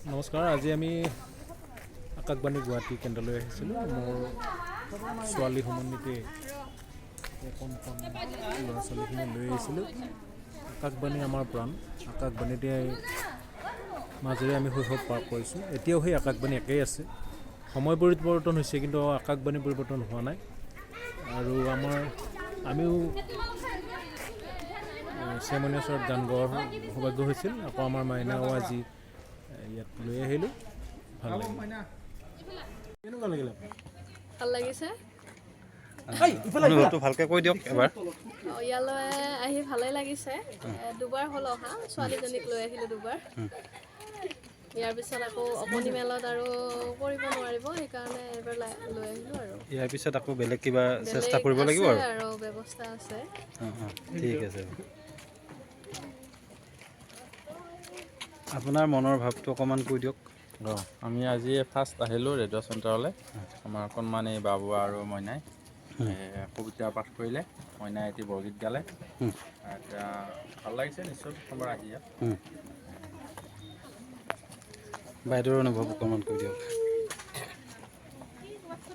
নমস্কাৰ। আজি আমি আকাশবাণী গুৱাহাটী কেন্দ্ৰলৈ আহিছিলোঁ। মোৰ ছোৱালী সমন্বিতে কণ ল'ৰা ছোৱালীখিনি লৈ আহিছিলোঁ। আকাশবাণী আমাৰ প্ৰাণ। আকাশবাণীতে মাজেৰে আমি শৈশৱ পাৰ কৰিছোঁ। এতিয়াও সেই আকাশবাণী একেই আছে। সময় পৰিৱৰ্তন হৈছে, কিন্তু আকাশবাণী পৰিৱৰ্তন হোৱা নাই। আৰু আমিও চেমনীয়া ওচৰত গান গোৱাৰ সৌভাগ্য হৈছিল। আকৌ আমাৰ মাইনাও আজি ইয়াত লৈ আহিলোঁ। ভাল লাগিল। কেনেকুৱা লাগিলে? ভাল লাগিছে। অনুভৱটো ভালকৈ কৈ দিয়ক এবাৰ। ইয়ালৈ আহি ভালেই লাগিছে। দুবাৰ হ'ল অহা, ছোৱালীজনীক লৈ আহিলোঁ দুবাৰ। ইয়াৰ পিছত আকৌ অকণি মেলত আৰু কৰিব নোৱাৰিব, সেইকাৰণে এইবাৰ লৈ আহিলোঁ। আৰু ইয়াৰ পিছত আকৌ বেলেগ কিবা চেষ্টা কৰিব লাগিব আৰু ব্যৱস্থা আছে। ঠিক আছে। আপোনাৰ মনৰ ভাৱটো অকণমান কৈ দিয়ক। আমি আজি ফাৰ্ষ্ট আহিলোঁ ৰেডিঅ' চেণ্টাৰলৈ। আমাৰ কণমানি বাবু আৰু মইনাই কবিতা পাঠ কৰিলে। মইনাই এটি বৰগীত গালে। এতিয়া ভাল লাগিছে নিশ্চয় প্ৰথমবাৰ আহি ইয়াত। বাইদেউৰ অনুভৱ অকণমান কৈ দিয়ক।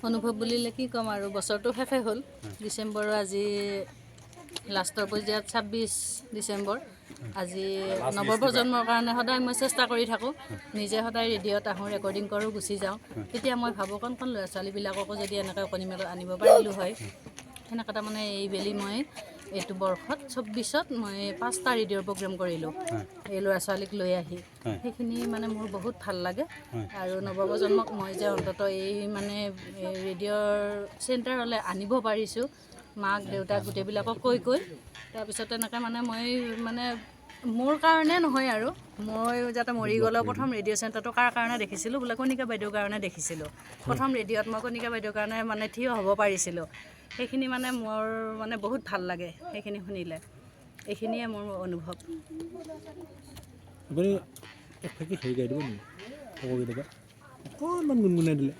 অনুভৱ বুলিলে কি ক'ম আৰু, বছৰটো শেষে হ'ল। ডিচেম্বৰৰ আজি লাষ্টৰ পৰ্যায়ত 26 ডিচেম্বৰ। আজি নৱপ্ৰজন্মৰ কাৰণে সদায় মই চেষ্টা কৰি থাকোঁ। নিজে সদায় ৰেডিঅ'ত আহোঁ, ৰেকৰ্ডিং কৰোঁ, গুচি যাওঁ। তেতিয়া মই ভাবোঁ কণ ল'ৰা ছোৱালীবিলাককো যদি এনেকৈ অকণি মেলত আনিব পাৰিলোঁ হয়। সেনেকৈ তাৰমানে এইবেলি মই এইটো বৰ্ষত 26ত মই 5টা ৰেডিঅ'ৰ প্ৰগ্ৰেম কৰিলোঁ এই ল'ৰা ছোৱালীক লৈ আহি। সেইখিনি মানে মোৰ বহুত ভাল লাগে। আৰু নৱপ্ৰজন্মক মই যে অন্ততঃ এই মানে ৰেডিঅ'ৰ চেণ্টাৰলৈ আনিব পাৰিছোঁ, মাক দেউতাক গোটেইবিলাকক কৈ তাৰপিছত তেনেকৈ মানে মই মানে মোৰ কাৰণে নহয় আৰু, মই যাতে মৰি গ'লেও প্ৰথম ৰেডিঅ' চেণ্টাৰটো কাৰ কাৰণে দেখিছিলোঁ বোলে, কণিকা বাইদেউৰ কাৰণে দেখিছিলোঁ। প্ৰথম ৰেডিঅ'ত মই কণিকা বাইদেউৰ কাৰণে মানে থিয় হ'ব পাৰিছিলোঁ। সেইখিনি মানে মোৰ মানে বহুত ভাল লাগে সেইখিনি শুনিলে। এইখিনিয়ে মোৰ অনুভৱ। আপুনি এফাকি হেৰি গাই দিব নেকি? কেতিয়াবা অকণমান গুণগুণাই দিলে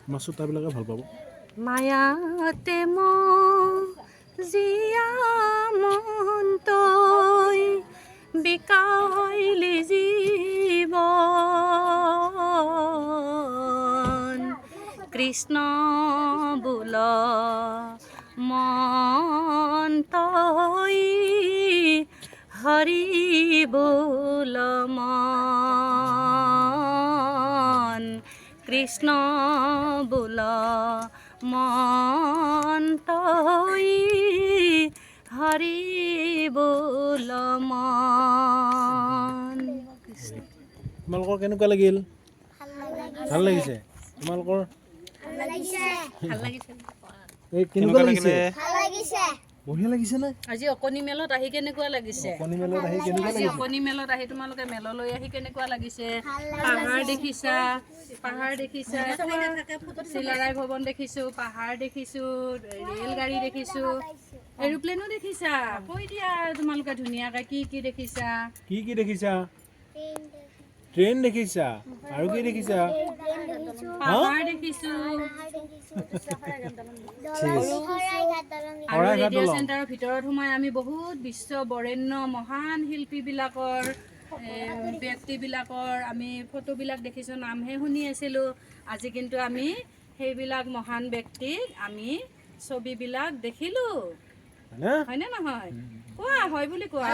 আমাৰ শ্ৰোতাবিলাকে ভাল পাব। মায়াতে জীয়া মন তই বিকাইলি জীৱন, কৃষ্ণ বোল মন তই হৰি বোল মন, কৃষ্ণ বোল মন তই হৰি বোল মন। তোমালোকৰ কেনেকুৱা লাগিল? ভাল লাগিছে। তোমালোকৰ এই কেনেকুৱা লাগিছে? বঢ়িয়া লাগিছে নে? আজি অকণি মেলত আহি কেনেকুৱা লাগিছে? অকণি মেলত আহি কেনেকুৱা লাগিছে? অকণি মেলত আহি তোমালোকে মেললৈ আহি কেনেকুৱা লাগিছে? পাহাৰ দেখিছা, চিলাৰায় ভৱন দেখিছোঁ, পাহাৰ দেখিছোঁ, ৰেল গাড়ী দেখিছোঁ, এৰোপ্লেনো দেখিছা। কৈ দিয়া তোমালোকে ধুনীয়াকৈ কি দেখিছা? কি দেখিছা? ট্ৰেইন দেখিছা? আৰু কি দেখিছা? পাহাৰ দেখিছোঁ। আৰু ৰেডিঅ' চেণ্টাৰৰ ভিতৰত সোমাই আমি বহুত বিশ্ব বৰেণ্য মহান শিল্পীবিলাকৰ ব্যক্তিবিলাকৰ আমি ফটোবিলাক দেখিছোঁ, নামহে শুনি আছিলোঁ। আজি কিন্তু আমি সেইবিলাক মহান ব্যক্তিক আমি ছবিবিলাক দেখিলোঁ। হয়নে নহয়? কোৱা হয় বুলি কোৱা।